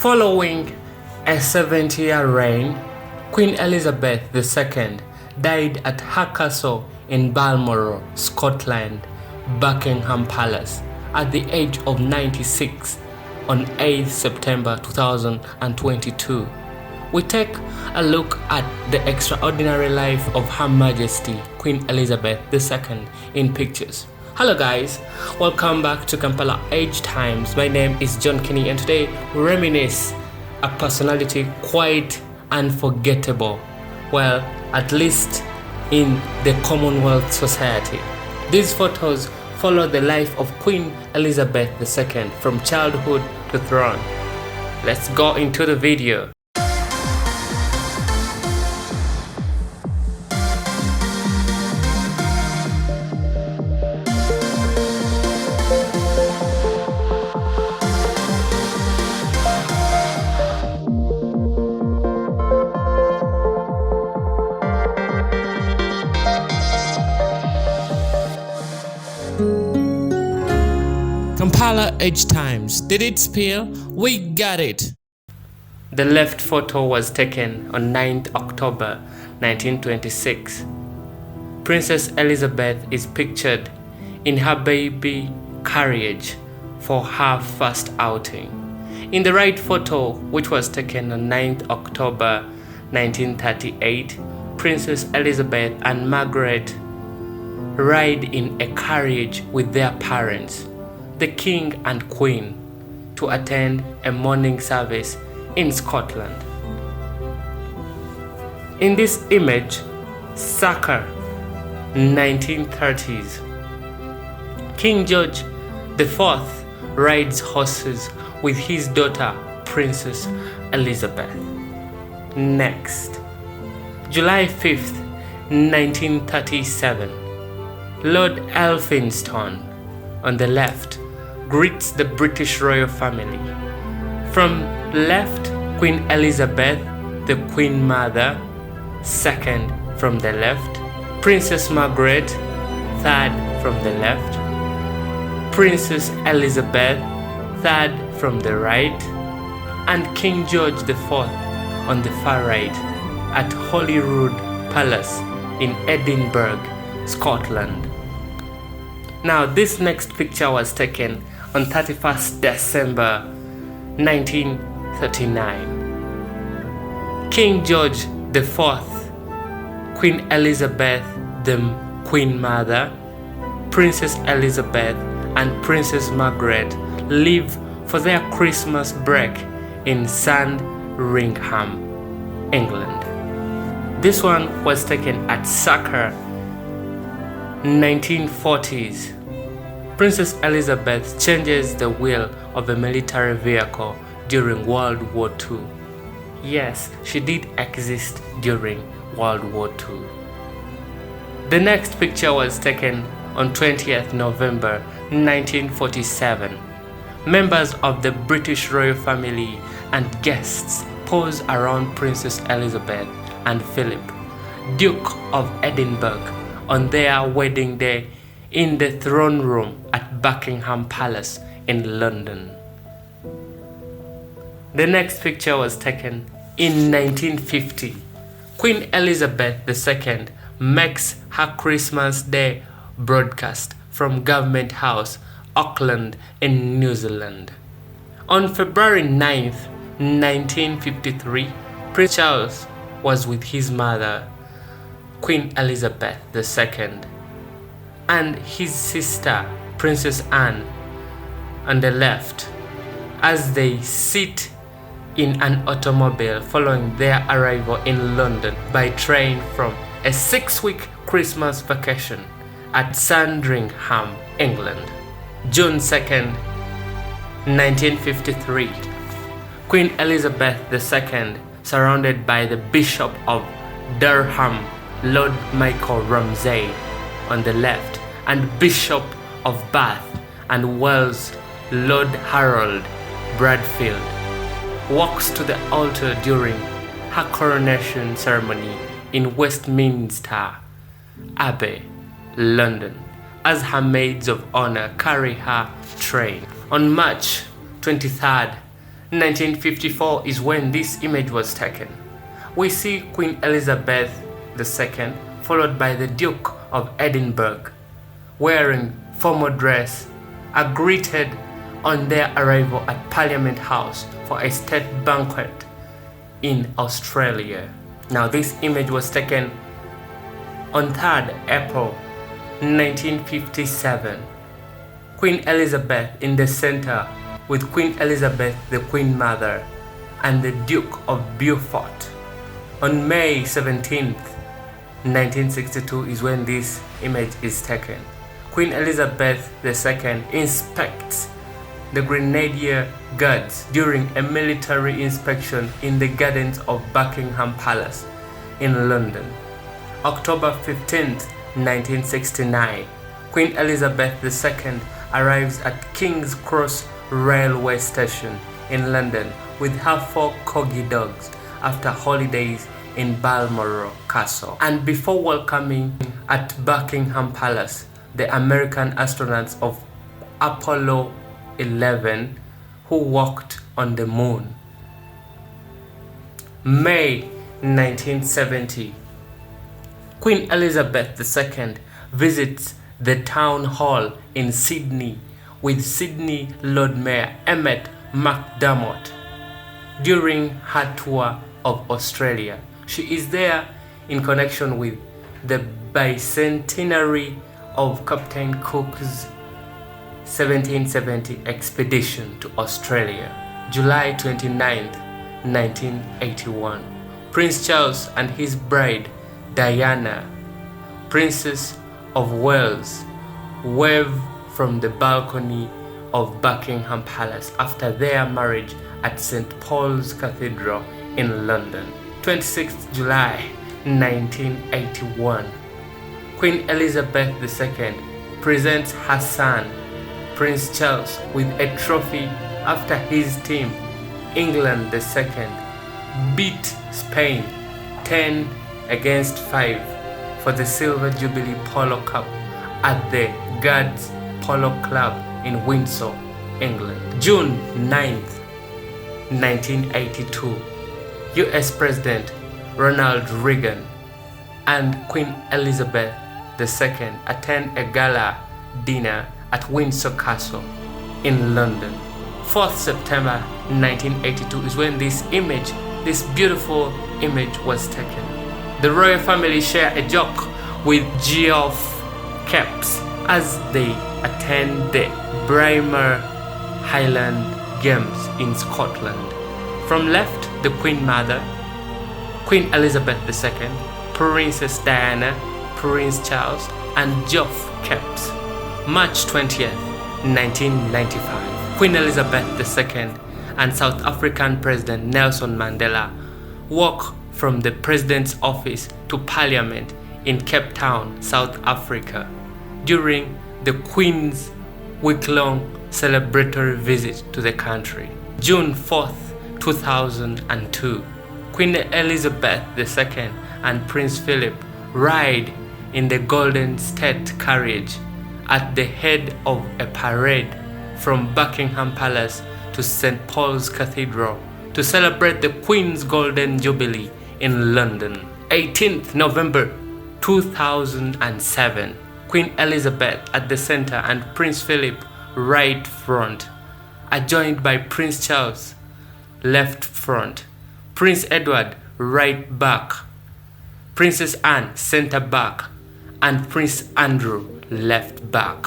Following a 70-year reign, Queen Elizabeth II died at her castle in Balmoral, Scotland, Buckingham Palace, at the age of 96 on 8 September 2022. We take a look at the extraordinary life of Her Majesty Queen Elizabeth II in pictures. Hello guys, welcome back to Kampala Age Times. My name is John Kinney and today we reminisce a personality quite unforgettable, well, at least in the Commonwealth Society. These photos follow the life of Queen Elizabeth II from childhood to throne. Let's go into the video. Kampala Age Times. Did it spill? We got it! The left photo was taken on 9th October 1926. Princess Elizabeth is pictured in her baby carriage for her first outing. In the right photo, which was taken on 9th October 1938, Princess Elizabeth and Margaret ride in a carriage with their parents, the King and Queen, to attend a morning service in Scotland. In this image, circa 1930s, King George IV rides horses with his daughter, Princess Elizabeth. Next, July 5th, 1937, Lord Elphinstone, on the left, greets the British royal family. From left, Queen Elizabeth, the Queen Mother. Second from the left, Princess Margaret. Third from the left, Princess Elizabeth. Third from the right, and King George IV on the far right at Holyrood Palace in Edinburgh, Scotland. Now, this next picture was taken on 31st December 1939. King George IV, Queen Elizabeth, the Queen Mother, Princess Elizabeth, and Princess Margaret leave for their Christmas break in Sandringham, England. This one was taken at circa 1940s. Princess Elizabeth changes the wheel of a military vehicle during World War II. Yes, she did exist during World War II. The next picture was taken on 20th November 1947. Members of the British royal family and guests pose around Princess Elizabeth and Philip, Duke of Edinburgh, on their wedding day in the throne room at Buckingham Palace in London. The next picture was taken in 1950. Queen Elizabeth II makes her Christmas Day broadcast from Government House, Auckland in New Zealand. On February 9th, 1953, Prince Charles was with his mother, Queen Elizabeth II, and his sister, Princess Anne, on the left, as they sit in an automobile following their arrival in London by train from a 6-week Christmas vacation at Sandringham, England. June 2nd, 1953, Queen Elizabeth II, surrounded by the Bishop of Durham, Lord Michael Ramsay, on the left, and Bishop of Bath and Wells, Lord Harold Bradfield, walks to the altar during her coronation ceremony in Westminster Abbey, London, as her maids of honor carry her train. On March 23rd, 1954 is when this image was taken. We see Queen Elizabeth II followed by the Duke of Edinburgh wearing formal dress are greeted on their arrival at Parliament House for a state banquet in Australia. Now this image was taken on 3rd April 1957. Queen Elizabeth in the center with Queen Elizabeth the Queen Mother and the Duke of Beaufort. On May 17th, 1962 is when this image is taken. Queen Elizabeth II inspects the Grenadier Guards during a military inspection in the gardens of Buckingham Palace in London. October 15th, 1969, Queen Elizabeth II arrives at King's Cross Railway Station in London with her 4 corgi dogs after holidays in Balmoral Castle. And before welcoming at Buckingham Palace the American astronauts of Apollo 11 who walked on the moon. May 1970, Queen Elizabeth II visits the town hall in Sydney with Sydney Lord Mayor Emmett McDermott during her tour of Australia. She is there in connection with the bicentenary of Captain Cook's 1770 expedition to Australia. July 29th, 1981. Prince Charles and his bride Diana, Princess of Wales, wave from the balcony of Buckingham Palace after their marriage at St. Paul's Cathedral in London. 26th July 1981. Queen Elizabeth II presents her son, Prince Charles, with a trophy after his team, England II, beat Spain 10-5 for the Silver Jubilee Polo Cup at the Guards Polo Club in Windsor, England. June 9th, 1982, US President Ronald Reagan and Queen Elizabeth II attend a gala dinner at Windsor Castle in London. 4th September 1982 is when this beautiful image was taken. The royal family share a joke with Geoff Capes as they attend the Braemar Highland Games in Scotland. From left, the Queen Mother, Queen Elizabeth II, Princess Diana, Prince Charles, and Geoff Capes. March 20th, 1995. Queen Elizabeth II and South African President Nelson Mandela walk from the President's office to Parliament in Cape Town, South Africa, during the Queen's week-long celebratory visit to the country. June 4th, 2002. Queen Elizabeth II and Prince Philip ride in the Golden State Carriage at the head of a parade from Buckingham Palace to St. Paul's Cathedral to celebrate the Queen's Golden Jubilee in London. 18th November 2007. Queen Elizabeth at the center and Prince Philip right front, adjoined by Prince Charles left front, Prince Edward right back, Princess Anne center back, and Prince Andrew left back.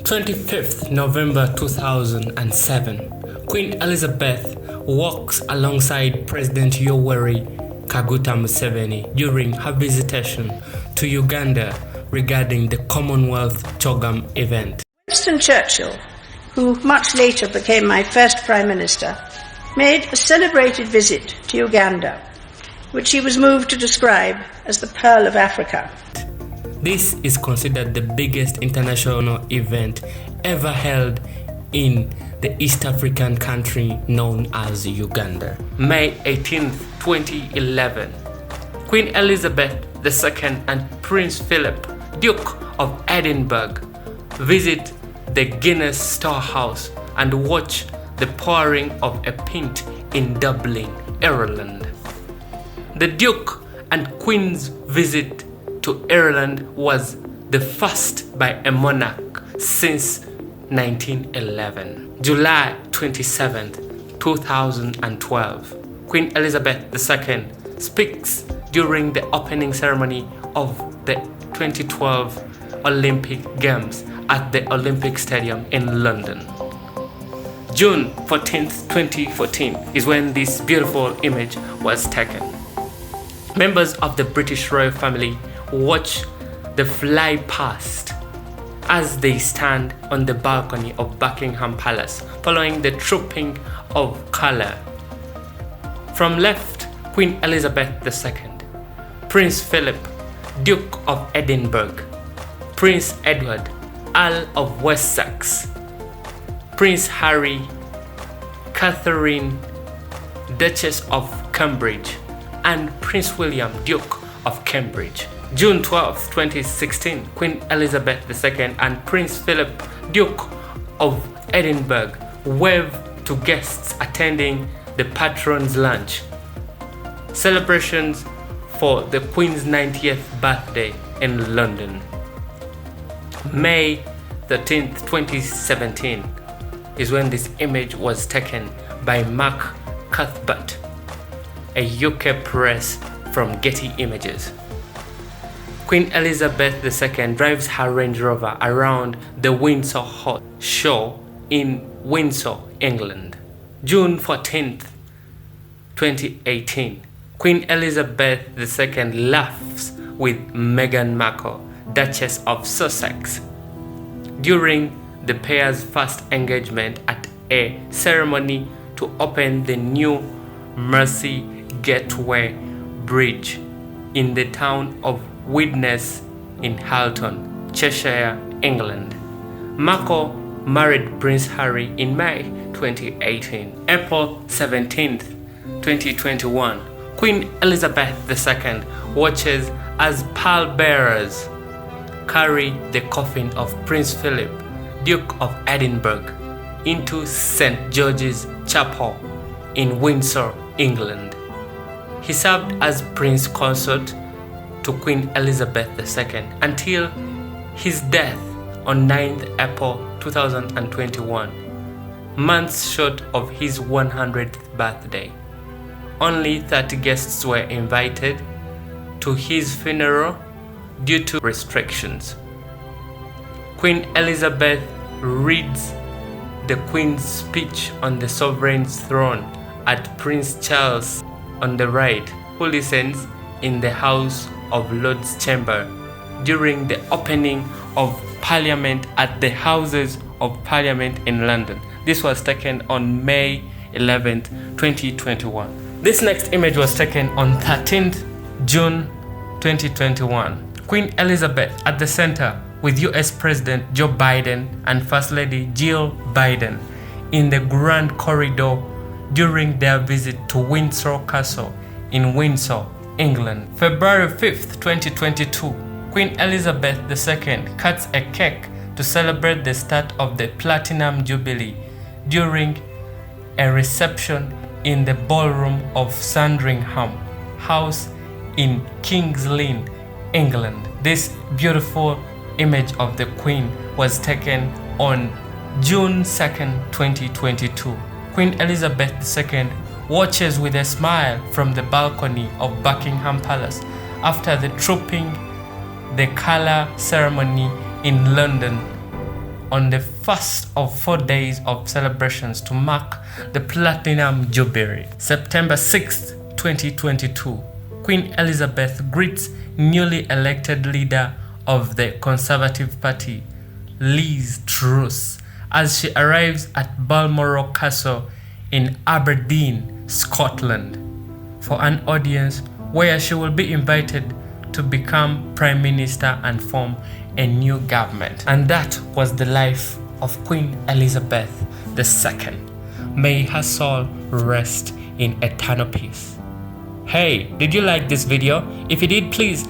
25th November 2007. Queen Elizabeth walks alongside President Yoweri Kaguta Museveni during her visitation to Uganda regarding the Commonwealth Chogam event. Winston Churchill, who much later became my first Prime Minister, made a celebrated visit to Uganda, which he was moved to describe as the Pearl of Africa. This is considered the biggest international event ever held in the East African country known as Uganda. May 18th, 2011. Queen Elizabeth II and Prince Philip, Duke of Edinburgh, visit the Guinness Storehouse and watch the pouring of a pint in Dublin, Ireland. The Duke and Queen's visit to Ireland was the first by a monarch since 1911. July 27, 2012, Queen Elizabeth II speaks during the opening ceremony of the 2012 Olympic Games at the Olympic Stadium in London. June 14th, 2014 is when this beautiful image was taken. Members of the British royal family watch the fly past as they stand on the balcony of Buckingham Palace following the trooping of colour. From left, Queen Elizabeth II, Prince Philip, Duke of Edinburgh, Prince Edward, Earl of Wessex, Prince Harry, Catherine, Duchess of Cambridge, and Prince William, Duke of Cambridge. June 12, 2016, Queen Elizabeth II and Prince Philip, Duke of Edinburgh, wave to guests attending the Patron's Lunch celebrations for the Queen's 90th birthday in London. May 13, 2017 is when this image was taken by Mark Cuthbert, a UK press from Getty Images. Queen Elizabeth II drives her Range Rover around the Windsor Shore in Windsor, England. June 14th, 2018, Queen Elizabeth II laughs with Meghan Markle, Duchess of Sussex, during the pair's first engagement at a ceremony to open the new Mersey Gateway Bridge in the town of Widnes in Halton, Cheshire, England. Markle married Prince Harry in May 2018. April 17th, 2021, Queen Elizabeth II watches as pallbearers carry the coffin of Prince Philip, Duke of Edinburgh, into St. George's Chapel in Windsor, England. He served as Prince Consort to Queen Elizabeth II until his death on 9th April 2021, months short of his 100th birthday. Only 30 guests were invited to his funeral due to restrictions. Queen Elizabeth reads the Queen's speech on the sovereign's throne at Prince Charles on the right, who listens in the House of Lords chamber during the opening of Parliament at the Houses of Parliament in London. This was taken on May 11th, 2021. This next image was taken on 13th June 2021. Queen Elizabeth at the center with US President Joe Biden and First Lady Jill Biden in the Grand Corridor during their visit to Windsor Castle in Windsor, England. February 5th, 2022, Queen Elizabeth II cuts a cake to celebrate the start of the Platinum Jubilee during a reception in the ballroom of Sandringham House in King's Lynn, England. This beautiful image of the Queen was taken on June 2nd, 2022. Queen Elizabeth II watches with a smile from the balcony of Buckingham Palace after the trooping the colour ceremony in London on the first of 4 days of celebrations to mark the Platinum Jubilee. September 6th, 2022, Queen Elizabeth greets newly elected leader of the Conservative Party, Liz Truss, as she arrives at Balmoral Castle in Aberdeen, Scotland, for an audience where she will be invited to become Prime Minister and form a new government. And that was the life of Queen Elizabeth II. May her soul rest in eternal peace. Hey, did you like this video? If you did, please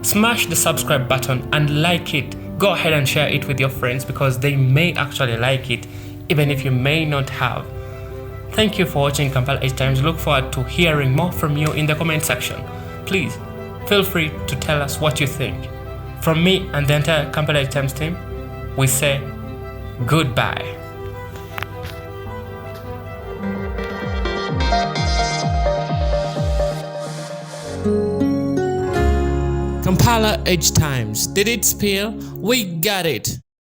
smash the subscribe button and like it. Go ahead and share it with your friends because they may actually like it even if you may not have Thank you for watching Kampala Edge Times. Look forward to hearing more from you in the comment section. Please feel free to tell us what you think. From me and the entire Kampala Edge Times team, we say goodbye. Kampala Edge Times. Did it spill? We got it.